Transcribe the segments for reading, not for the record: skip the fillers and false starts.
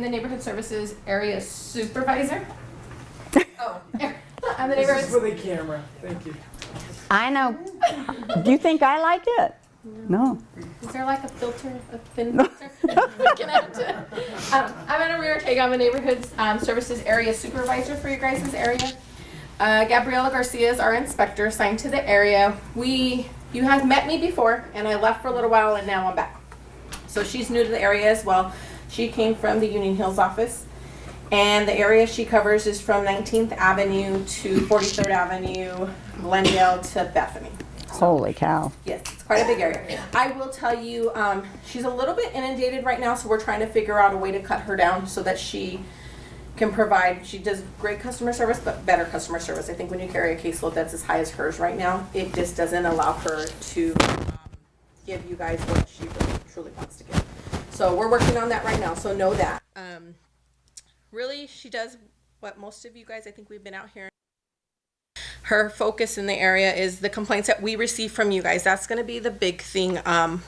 the Neighborhood Services Area Supervisor. Oh, I'm the This is neighborhood. for the camera. Thank you. I know. Do you think I like it? No. Is there like a filter, a thin filter? Looking at it. I'm Anna Marie Ortega. I'm a Neighborhood Services Area Supervisor for your guys' area. Gabriela Garcia is our inspector assigned to the area. You have met me before, and I left for a little while, and now I'm back. So she's new to the area as well. She came from the Union Hills office, and the area she covers is from 19th Avenue to 43rd Avenue, Glendale to Bethany. Holy cow. Yes, it's quite a big area. I will tell you, she's a little bit inundated right now, so we're trying to figure out a way to cut her down so that she can provide, she does great customer service, but better customer service. I think when you carry a caseload that's as high as hers right now, it just doesn't allow her to give you guys what she really truly wants to give. So we're working on that right now, so know that. Really, she does what most of you guys, I think we've been out here. Her focus in the area is the complaints that we receive from you guys. That's going to be the big thing.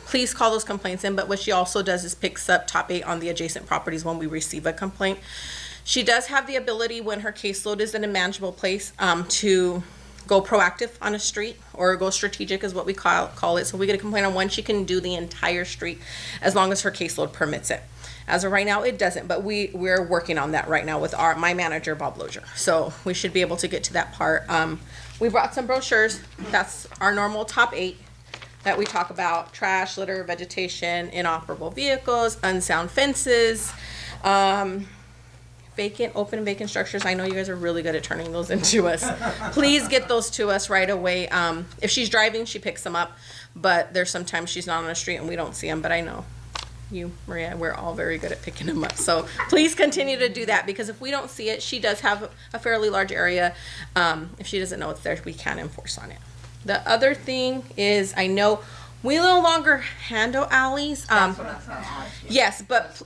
Please call those complaints in, but what she also does is picks up top 8 on the adjacent properties when we receive a complaint. She does have the ability, when her caseload is in a manageable place, to go proactive on a street, or go strategic is what we call it. So we get a complaint on one, she can do the entire street as long as her caseload permits it. As of right now, it doesn't, but we're working on that right now with my manager, Bob Lozier. So we should be able to get to that part. We brought some brochures. That's our normal top 8 that we talk about: trash, litter, vegetation, inoperable vehicles, unsound fences, open and vacant structures. I know you guys are really good at turning those into us. Please get those to us right away. If she's driving, she picks them up, but there's sometimes she's not on the street and we don't see them, but I know you, Maria, we're all very good at picking them up. So please continue to do that, because if we don't see it, she does have a fairly large area. If she doesn't know it's there, we can enforce on it. The other thing is, I know we no longer handle alleys. Yes, but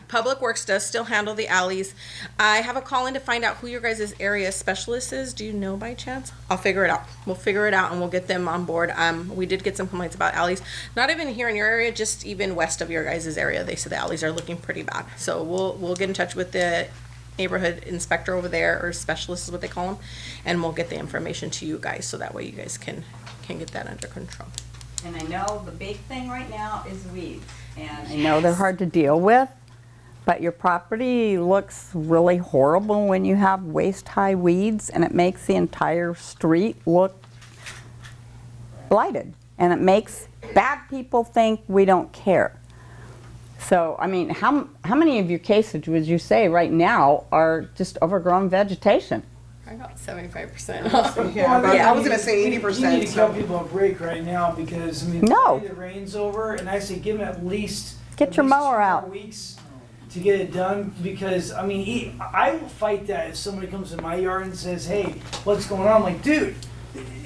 Public Works does still handle the alleys. I have a call in to find out who your guys' area specialist is. Do you know by chance? I'll figure it out. We'll figure it out and we'll get them on board. We did get some complaints about alleys. Not even here in your area, just even west of your guys' area. They said the alleys are looking pretty bad. So we'll get in touch with the neighborhood inspector over there, or specialist is what they call them, and we'll get the information to you guys so that way you guys can get that under control. And I know the big thing right now is weeds. And I know they're hard to deal with, but your property looks really horrible when you have waist-high weeds, and it makes the entire street look blighted. And it makes bad people think we don't care. So, I mean, how many of your cases would you say right now are just overgrown vegetation? About 75%. I was gonna say 80%. You need to give people a break right now, because I mean, No. the rain's over, and I say give them at least Get your mower 2 more out. weeks to get it done. Because I mean, I will fight that if somebody comes in my yard and says, "Hey, what's going on?" I'm like, dude,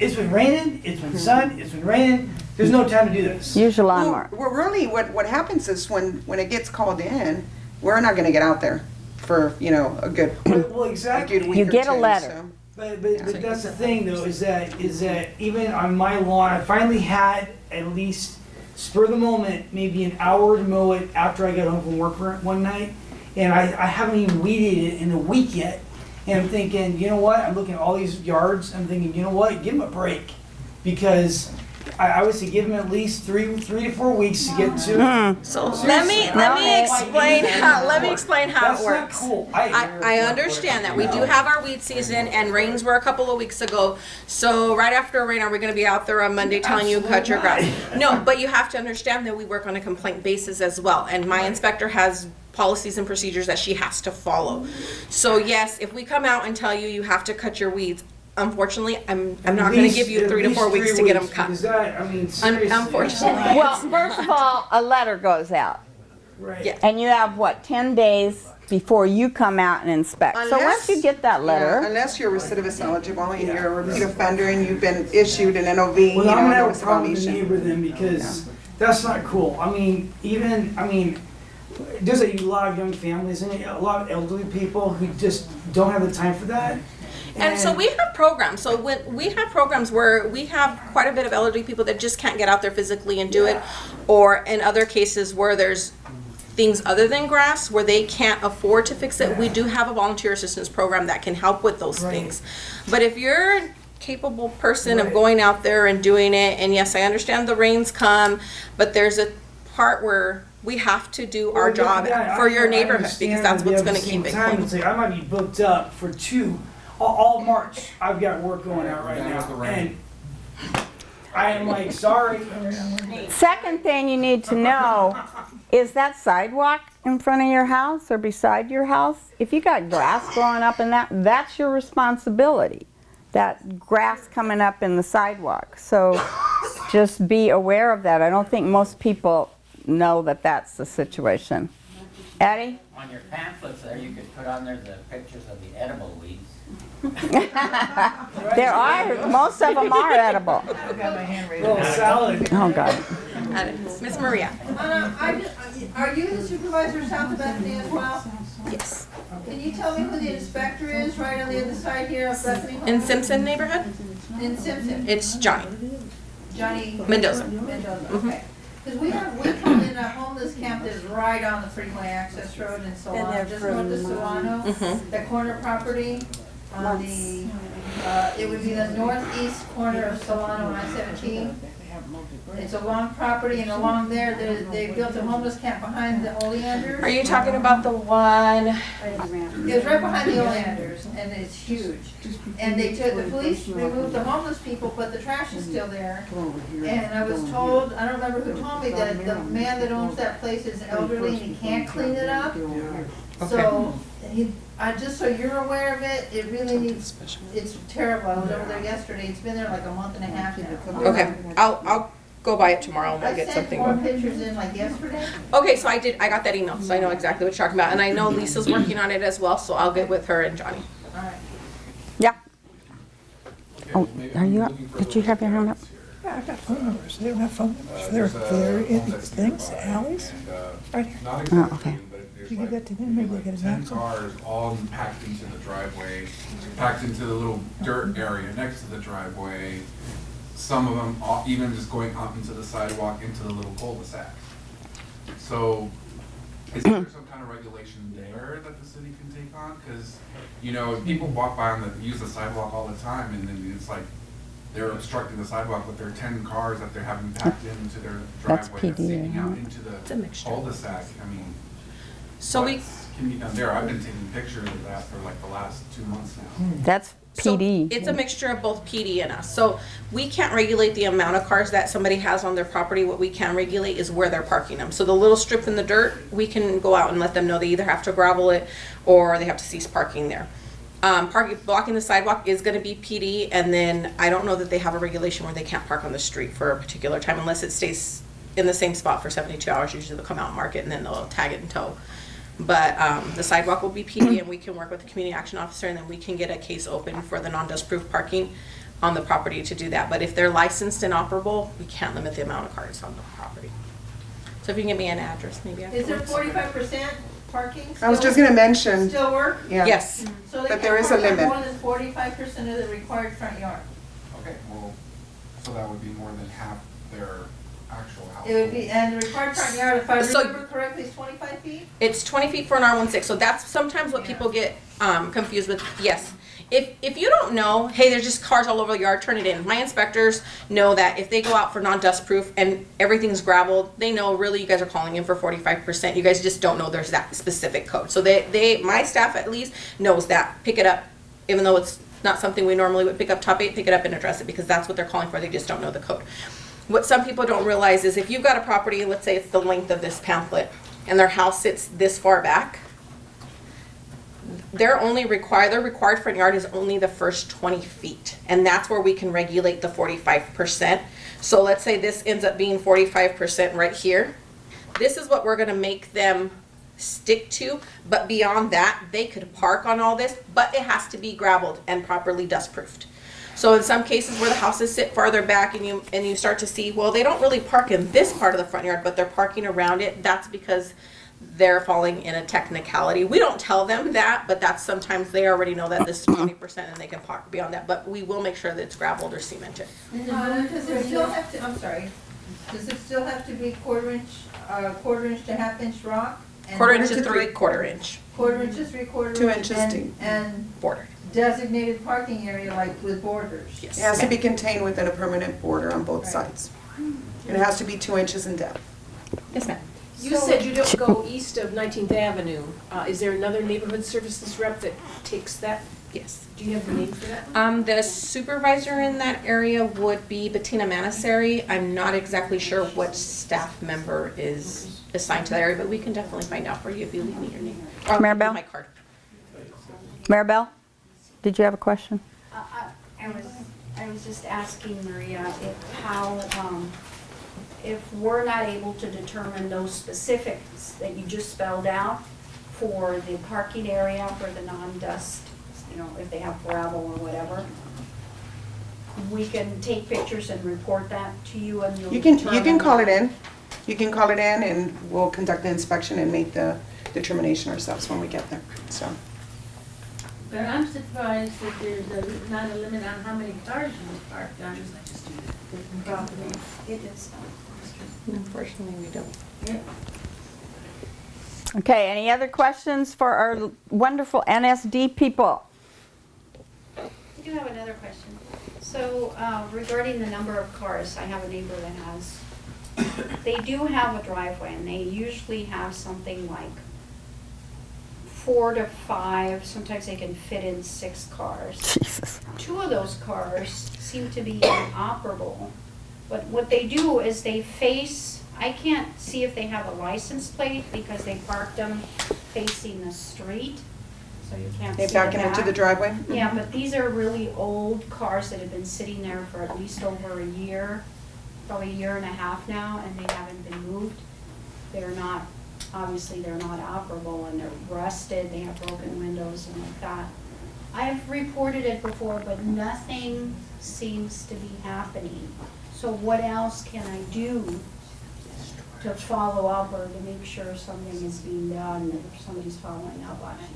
it's been raining, it's been sun, it's been raining. There's no time to do this. Use your lawnmower. Well, really, what happens is when it gets called in, we're not gonna get out there for, a good, Well, a exactly. good week You or get a two, letter. so. But that's the thing though, is that even on my lawn, I finally had at least spur of the moment, maybe an hour to mow it after I got home from work one night, and I haven't even weeded it in a week yet. And I'm thinking, you know what? I'm looking at all these yards. I'm thinking, you know what? Give them a break, because I would say give them at least 3 to 4 weeks to get to it. So let me explain how That's it not works. cool. I understand that we do have our weed season, and rains were a couple of weeks ago. So right after a rain, are we going to be out there on Monday telling you cut your grass? No, but you have to understand that we work on a complaint basis as well, and my inspector has policies and procedures that she has to follow. So yes, if we come out and tell you you have to cut your weeds, unfortunately, I'm not going to give you 3 to 4 weeks to get them cut. Because that, I mean, seriously. Unfortunately. Well, first of all, a letter goes out. Right. Yeah. And you have, what, 10 days before you come out and inspect. So once you get that Yeah, letter, unless you're recidivist eligible and you're a repeat offender and you've been issued an NOV, Well, I'm gonna have a notice of problem with the violation. neighbor then, because that's not cool. I mean, there's a lot of young families and a lot of elderly people who just don't have the time for that. And so we have programs. So when we have programs where we have quite a bit of elderly people that just can't get out there physically and do it, or in other cases where there's things other than grass where they can't afford to fix it, we do have a volunteer assistance program that can help with those Right. things. But if you're a capable person of Right. going out there and doing it, and yes, I understand the rains come, but there's a part where we have to do our Well, job yeah, for your I neighborhood, understand, because that's but what's at gonna the keep same it time, clean. it's like I might be booked up for all March. I've got work going out right Down with the now, rain. and I am like, sorry. Second thing you need to know is that sidewalk in front of your house or beside your house. If you got grass growing up in that's your responsibility. That grass coming up in the sidewalk. So just be aware of that. I don't think most people know that that's the situation. Eddie? On your pamphlets there, you could put on there the pictures of the edible weeds. There are, most of them are edible. Little salad. Oh, God. Miss Maria? Are you the supervisor south of Bethany as well? Yes. Can you tell me who the inspector is right on the other side here of Bethany? In Simpson neighborhood, In Simpson? it's Johnny Johnny? Mendoza. Mendoza, okay. Because we come in a homeless camp that's right on the freeway access road in Solano, just north of Solano. That corner property on the, it would be the northeast corner of Solano and I-17. It's a long property, and along there, they built a homeless camp behind the Oleanders. Are you talking about the one? It was right behind the Oleanders, and it's huge. And the police removed the homeless people, but the trash is still there. And I was told, I don't remember who told me, that the man that owns that place is elderly and he can't clean it up. So, just so you're aware of it, it really needs, it's terrible. I was over there yesterday, it's been there like a month and a half now. Okay, I'll go by it tomorrow and we'll I get sent something more going. pictures in like yesterday. Okay, so I got that email, so I know exactly what you're talking about, and I know Lisa's working on it as well, so I'll get with her and Johnny. All right. Yeah. Okay, Oh, well, maybe are you I'm up? looking for Did the you have your hand up? Yeah, I've got phone numbers. They don't have phone numbers for There's their a home that's things, nearby, alleys. and, Right here. Not Oh, exactly, okay. but there's You give like, that to them, maybe like they'll get a 10 axle. cars all packed into the driveway, packed into the little dirt area next to the driveway. Some of them even just going up into the sidewalk, into the little cul-de-sac. So, is there some kind of regulation there that the city can take on? Because, people walk by use the sidewalk all the time, and then it's like, they're obstructing the sidewalk with their 10 cars that they're having packed into their That's driveway that's PD, sticking out right? into It's a the mixture. cul-de-sac. I mean, So we, what can be done there? I've been taking pictures of that for like the last 2 months now. That's so PD. it's a mixture of both PD and us. So we can't regulate the amount of cars that somebody has on their property. What we can regulate is where they're parking them. So the little strip in the dirt, we can go out and let them know they either have to gravel it or they have to cease parking there. Blocking the sidewalk is gonna be PD, and then I don't know that they have a regulation where they can't park on the street for a particular time unless it stays in the same spot for 72 hours. Usually they'll come out and mark it and then they'll tag it and tow. But the sidewalk will be PD, and we can work with the community action officer, and then we can get a case open for the non-dust proof parking on the property to do that. But if they're licensed and operable, we can't limit the amount of cars on the property. So if you can give me an address, maybe Is there afterwards. 45% parking? I was just gonna mention, Still work? yeah. Yes. So they But there can't is a park on limit. more than 45% of the required front yard. Okay, well, so that would be more than half their actual house. It would be, and the required front yard, if I So- remember correctly, is 25 feet? It's 20 feet for an R16, so that's sometimes what people get confused with. Yes. If you don't know, hey, there's just cars all over the yard, turn it in. My inspectors know that if they go out for non-dust proof and everything's gravelled, they know really you guys are calling in for 45%. You guys just don't know there's that specific code. So my staff at least knows that. Pick it up, even though it's not something we normally would pick up top 8, pick it up and address it, because that's what they're calling for. They just don't know the code. What some people don't realize is if you've got a property, let's say it's the length of this pamphlet, and their house sits this far back, their required front yard is only the first 20 feet. And that's where we can regulate the 45%. So let's say this ends up being 45% right here. This is what we're gonna make them stick to, but beyond that, they could park on all this, but it has to be gravelled and properly dust proofed. So in some cases where the houses sit farther back and you start to see, well, they don't really park in this part of the front yard, but they're parking around it, that's because they're falling in a technicality. We don't tell them that, but that's sometimes they already know that this is 20% and they can park beyond that, but we will make sure that it's gravelled or cemented. Does it still have to, I'm sorry, does it still have to be quarter-inch quarter inch to half inch rock. And Quarter inch to 3/4 inch Quarter inch to 3/4 2 inch. inches and- deep. And border. designated parking area like with borders. Yes. It has to be contained within a permanent border on both sides. And it has to be 2 inches in depth. Yes, ma'am. You said you don't go east of 19th Avenue. Is there another neighborhood services rep that takes that? Yes. Do you have the name for that? The supervisor in that area would be Bettina Manasari. I'm not exactly sure what staff member is assigned to that area, but we can definitely find out for you if you leave me your name. Or I'll give you Maribel? my card. Maribel, did you have a question? I was just asking Maria if we're not able to determine those specifics that you just spelled out for the parking area for the non-dust, if they have gravel or whatever, we can take pictures and report that to you and you'll You can determine- call it in. You can call it in and we'll conduct the inspection and make the determination ourselves when we get there, so. But I'm surprised that there's not a limit on how many cars you can park on the property. It is. Unfortunately, we don't. Okay, any other questions for our wonderful NSD people? I do have another question. So regarding the number of cars, I have a neighbor that has, they do have a driveway and they usually have something like 4 to 5, sometimes they can fit in 6 cars. Jesus. 2 of those cars seem to be inoperable. But what they do is they face, I can't see if they have a license plate because they parked them facing the street. So you can't see They the back into back. the driveway? Yeah, but these are really old cars that have been sitting there for at least over a year, probably a year and a half now, and they haven't been moved. They're not, obviously they're not operable and they're rusted, they have broken windows and like that. I've reported it before, but nothing seems to be happening. So what else can I do to follow up or to make sure something is being done, if somebody's following up on it?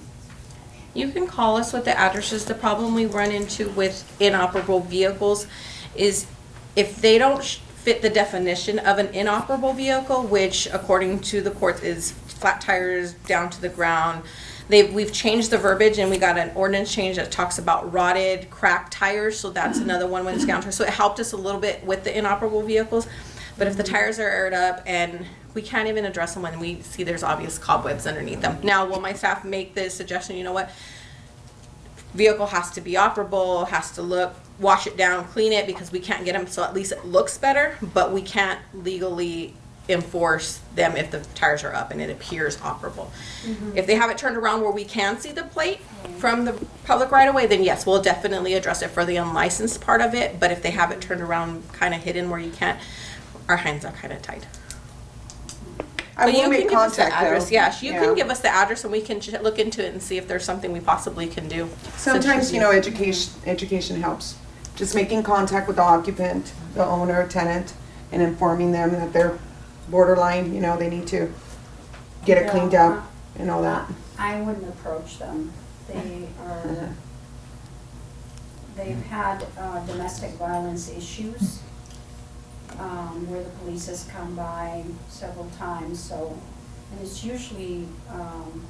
You can call us with the addresses. The problem we run into with inoperable vehicles is if they don't fit the definition of an inoperable vehicle, which according to the courts is flat tires down to the ground. We've changed the verbiage and we got an ordinance change that talks about rotted, cracked tires, so that's another one when it's down to. So it helped us a little bit with the inoperable vehicles. But if the tires are aired up and we can't even address them when we see there's obvious cobwebs underneath them. Now, will my staff make the suggestion, you know what? Vehicle has to be operable, has to look, wash it down, clean it, because we can't get them, so at least it looks better, but we can't legally enforce them if the tires are up and it appears operable. If they have it turned around where we can see the plate from the public right away, then yes, we'll definitely address it for the unlicensed part of it, but if they have it turned around kind of hidden where you can't, our hands are kind of tied. I But will you make can give us the contact address. though. Yes, you Yeah. can give us the address and we can look into it and see if there's something we possibly can do. Sometimes, education helps. Just making contact with the occupant, the owner, tenant, and informing them that they're borderline, they need to get it cleaned up and all that. I wouldn't approach them. They've had domestic violence issues where the police has come by several times, so, and it's usually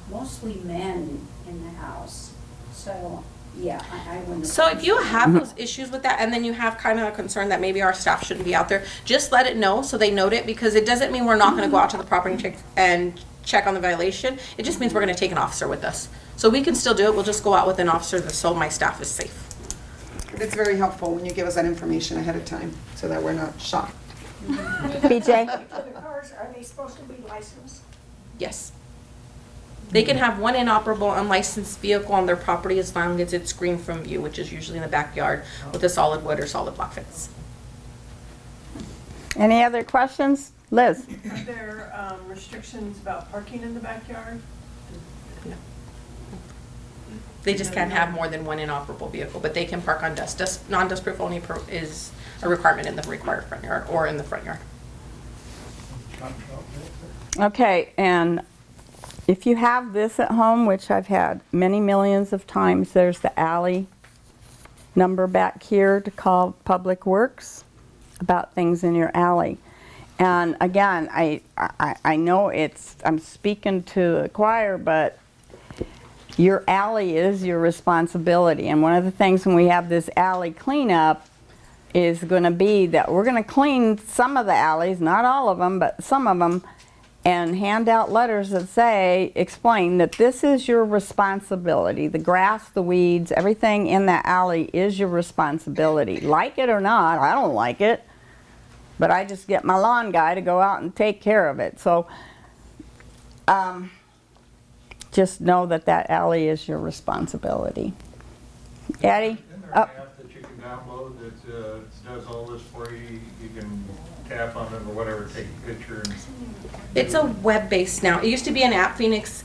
mostly men in the house. So, yeah, I wouldn't. So if you have those issues with that and then you have kind of a concern that maybe our staff shouldn't be out there, just let it know so they note it, because it doesn't mean we're not going to go out to the property and check on the violation. It just means we're going to take an officer with us. So we can still do it. We'll just go out with an officer so my staff is safe. It's very helpful when you give us that information ahead of time so that we're not shocked. BJ? The cars, are they supposed to be licensed? Yes. They can have one inoperable, unlicensed vehicle on their property as long as it's screened from view, which is usually in the backyard with a solid wood or solid block fence. Any other questions? Liz? Are there restrictions about parking in the backyard? They just can't have more than one inoperable vehicle, but they can park on dust. Non-dust proof only is a requirement in the required front yard or in the front yard. Okay, and if you have this at home, which I've had many millions of times, there's the alley number back here to call Public Works about things in your alley. And again, I know I'm speaking to the choir, but your alley is your responsibility. And one of the things when we have this alley cleanup is going to be that we're going to clean some of the alleys, not all of them, but some of them, and hand out letters that say, explain that this is your responsibility. The grass, the weeds, everything in that alley is your responsibility. Like it or not, I don't like it, but I just get my lawn guy to go out and take care of it. So just know that that alley is your responsibility. Eddie? Isn't there an app that you can download that does all this for you? You can tap on it or whatever, take a picture and... It's a web-based now. It used to be an app,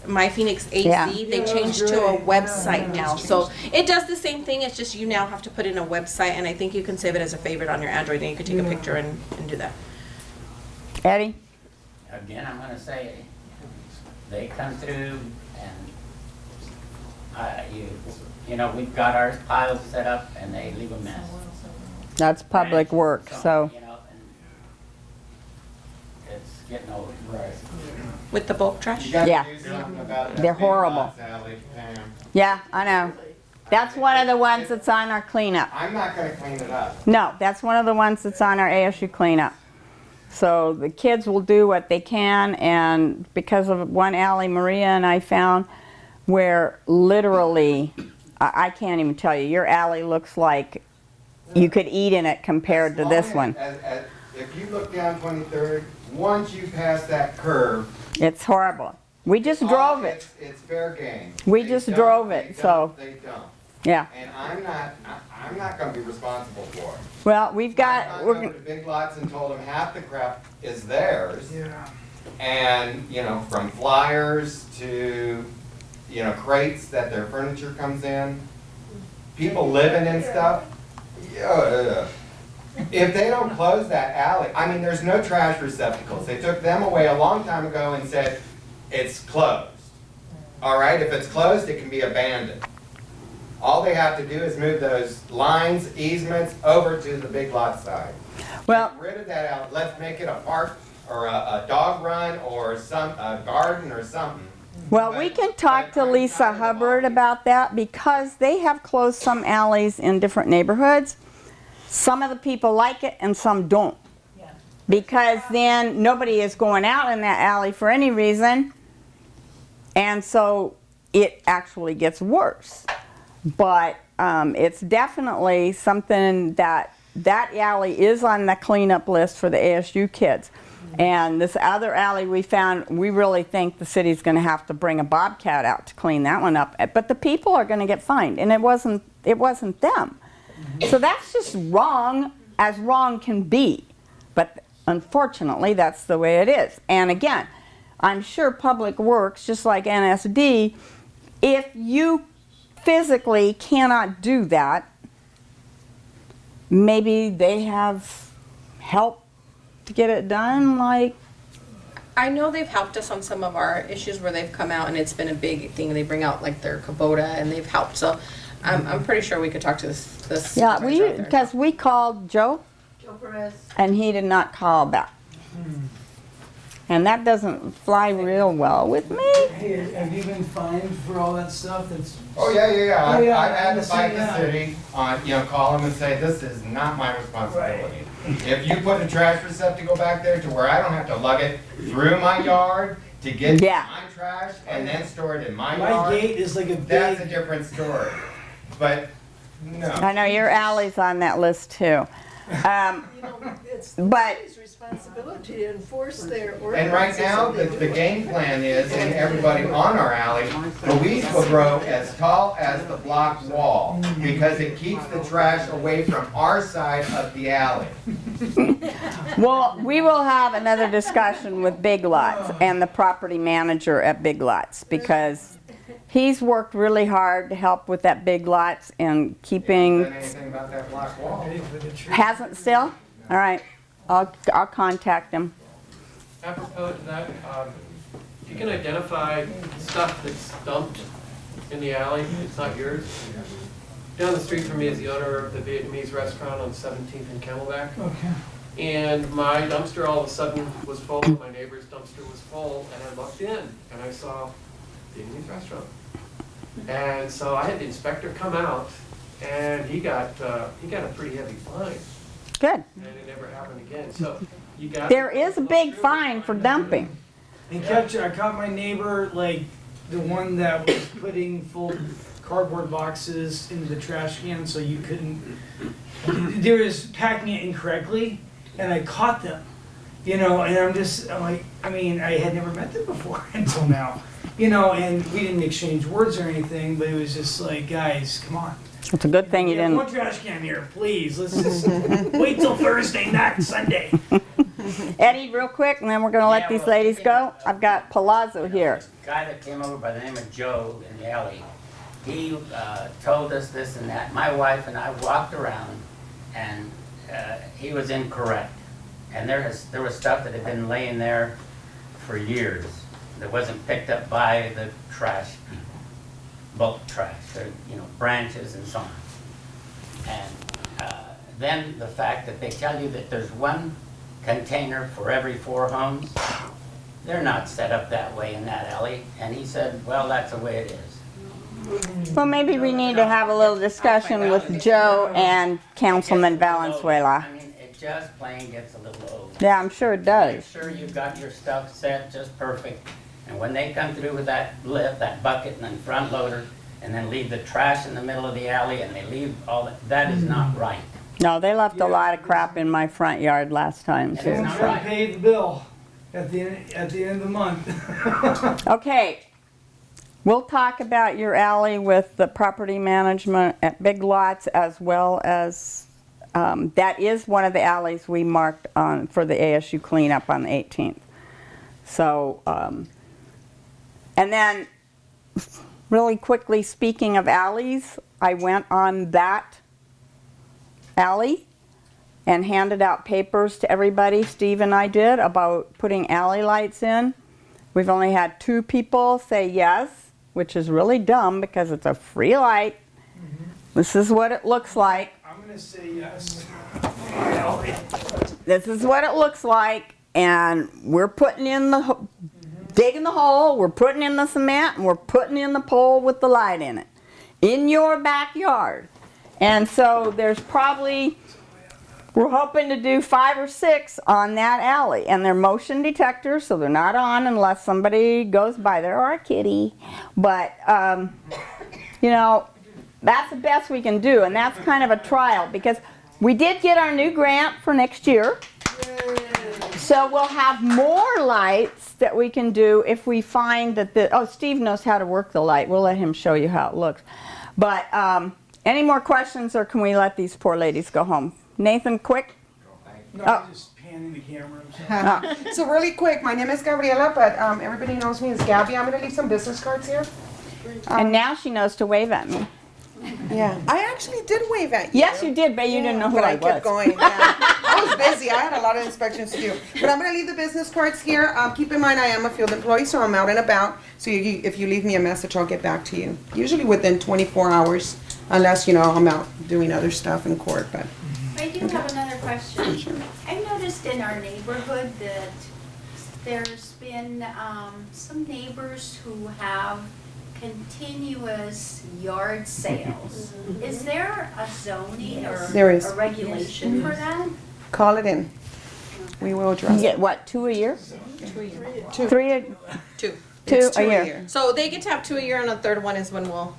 My Phoenix AC. Yeah. They changed to a website now. So it does the same thing. It's just you now have to put in a website, and I think you can save it as a favorite on your Android, and you can take a picture and do that. Eddie? Again, I'm gonna say, they come through and, you know, we've got our piles set up and they leave a mess. That's public work, so. You know, and it's getting old. Right. With the bulk trash? You gotta Yeah. do something about that They're big horrible. lots alley, Pam. Yeah, I know. That's one of the ones that's on our cleanup. I'm not gonna clean it up. No, that's one of the ones that's on our ASU cleanup. So the kids will do what they can, and because of one alley Maria and I found where literally, I can't even tell you, your alley looks like you could eat in it compared to this one. If you look down 23rd, once you pass that curve. It's horrible. We just drove it. It's fair game. We just drove it, so. They don't. Yeah. And I'm not gonna be responsible for it. Well, we've got. I've gone over to Big Lots and told them half the crap is theirs. Yeah. And, you know, from flyers to, you know, crates that their furniture comes in, people living in stuff. Yeah. If they don't close that alley, I mean, there's no trash receptacles. They took them away a long time ago and said, it's closed. All right, if it's closed, it can be abandoned. All they have to do is move those lines, easements over to the Big Lot side. Well, get rid of that alley. Let's make it a park or a dog run or a garden or something. Well, we can talk to Lisa Hubbard about that because they have closed some alleys in different neighborhoods. Some of the people like it and some don't. Because then nobody is going out in that alley for any reason. And so it actually gets worse. But it's definitely something that alley is on the cleanup list for the ASU kids. And this other alley we found, we really think the city's going to have to bring a bobcat out to clean that one up. But the people are going to get fined, and it wasn't them. So that's just wrong as wrong can be. But unfortunately, that's the way it is. And again, I'm sure Public Works, just like NSD, if you physically cannot do that, maybe they have help to get it done, like. I know they've helped us on some of our issues where they've come out and it's been a big thing. They bring out like their Kubota and they've helped. So I'm pretty sure we could talk to this Yeah, supervisor out there. because we called Joe Perez. and he did not call back. And that doesn't fly real well with me. Hey, have you been fined for all that stuff? Oh yeah. Oh, yeah, I've had to I fight see, the yeah. city on, you know, call them and say, this is not my responsibility. If you put a trash receptacle back there to where I don't have to lug it through my yard to get Yeah. my trash and then store it in my My yard, gate is like a big. that's a different story. But no. I know your alley's on that list too. It's But- the city's responsibility to enforce their ordinances. And right now, and they the do it. game plan is, and everybody on our alley, the weeds will grow as tall as the block wall because it keeps the trash away from our side of the alley. Well, we will have another discussion with Big Lots and the property manager at Big Lots because he's worked really hard to help with that Big Lots and keeping. Said anything about that block wall? Hasn't still? All right. I'll contact him. Apropos to that, if you can identify stuff that's dumped in the alley, it's not yours. Down the street from me is the owner of the Vietnamese restaurant on 17th and Camelback. Okay. And my dumpster all of a sudden was full, my neighbor's dumpster was full, and I looked in and I saw Vietnamese restaurant. And so I had the inspector come out, and he got a pretty heavy fine, Good. and it never happened again. So you got. There is a big fine for dumping. And I caught my neighbor, like, the one that was putting full cardboard boxes in the trash can so you couldn't, they was packing it incorrectly, and I caught them, you know, and I'm like, I mean, I had never met them before until now, you know, and we didn't exchange words or anything, but it was just like, guys, come on. It's a good thing you We have didn't. one trash can here, please, let's just wait till Thursday, not Sunday. Eddie, real quick, and then we're gonna let Yeah, these well, ladies go. I've got Palazzo here. This guy that came over by the name of Joe in the alley, he told us this and that. My wife and I walked around, and he was incorrect. And there was stuff that had been laying there for years that wasn't picked up by the trash people, bulk trash, branches and so on. And then the fact that they tell you that there's one container for every 4 homes, they're not set up that way in that alley. And he said, well, that's the way it is. Well, maybe we need to have a little discussion with Joe and Councilman Valenzuela. I mean, it just plain gets a little old. Yeah, I'm sure it Make does. sure you've got your stuff set just perfect. And when they come through with that lift, that bucket and then front loader, and then leave the trash in the middle of the alley and they leave all that is not right. No, they left a lot of crap in my front yard last time It's too. not Try right. to pay the bill at the end of the month. Okay, we'll talk about your alley with the property management at Big Lots, as well as, that is one of the alleys we marked on for the ASU cleanup on the 18th. So, and then really quickly, speaking of alleys, I went on that alley and handed out papers to everybody, Steve and I did, about putting alley lights in. We've only had 2 people say yes, which is really dumb because it's a free light. This is what it looks like. I'm gonna say yes. This is what it looks like, and we're putting in the, digging the hole, we're putting in the cement, and we're putting in the pole with the light in it, in your backyard. And so there's probably, we're hoping to do 5 or 6 on that alley, and they're motion detectors, so they're not on unless somebody goes by there or a kitty. But, you know, that's the best we can do, and that's kind of a trial, because we did get our new grant for next year. So we'll have more lights that we can do if we find that Steve knows how to work the light. We'll let him show you how it looks. But any more questions, or can we let these poor ladies go home? Nathan, quick. No, I'm just panning the camera. So really quick, my name is Gabriela, but everybody knows me as Gabby. I'm gonna leave some business cards here. And now she knows to wave at me. Yeah, I actually did wave at you. Yes, you did, but you didn't know who But I I kept was. going. Yeah. I was busy. I had a lot of inspections to do. But I'm going to leave the business cards here. Keep in mind, I am a field employee, so I'm out and about. So if you leave me a message, I'll get back to you. Usually within 24 hours, unless, I'm out doing other stuff in court. But I do have another question. I've noticed in our neighborhood that there's been some neighbors who have continuous yard sales. Is there a zoning or There is. a regulation for that? call it in. We will You address it. get what, 2 a year? 2. 3 a, 2. 2 It's a 2 year? So they get to have 2 a year, and the third one is when we'll.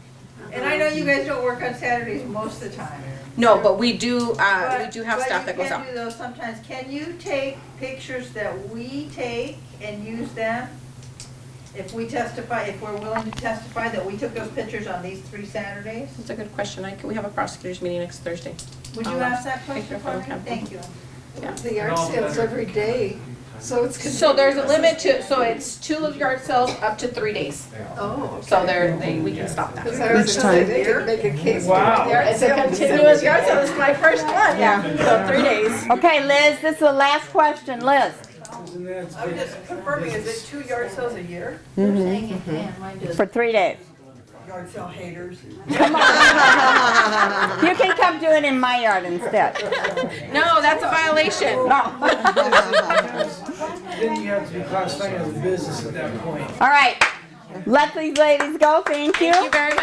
And I know you guys don't work on Saturdays most of the time. No, but we do have stuff that goes out. But you can do those sometimes. Can you take pictures that we take and use them? If we testify, if we're willing to testify that we took those pictures on these 3 Saturdays? That's a good question. We have a prosecutors meeting next Thursday. Would you ask that question for me? Thank you. The yard sales every day, so it's. So there's a limit to, so it's 2 yard sales up to 3 days. Oh. So we can stop that. Because I was gonna say, they could make a case. Wow. It's a continuous yard sale. This is my first one, yeah. So 3 days. Okay, Liz, this is the last question. Liz, I'm just confirming, is it 2 yard sales a year? Mm-hmm. Saying it can, mine does. for 3 days. Yard sale haters. Come on. You can come do it in my yard instead. No, that's a violation. No. Then you have to be classified as a business at that point. All right. Let these ladies go. Thank you. Thank you very much.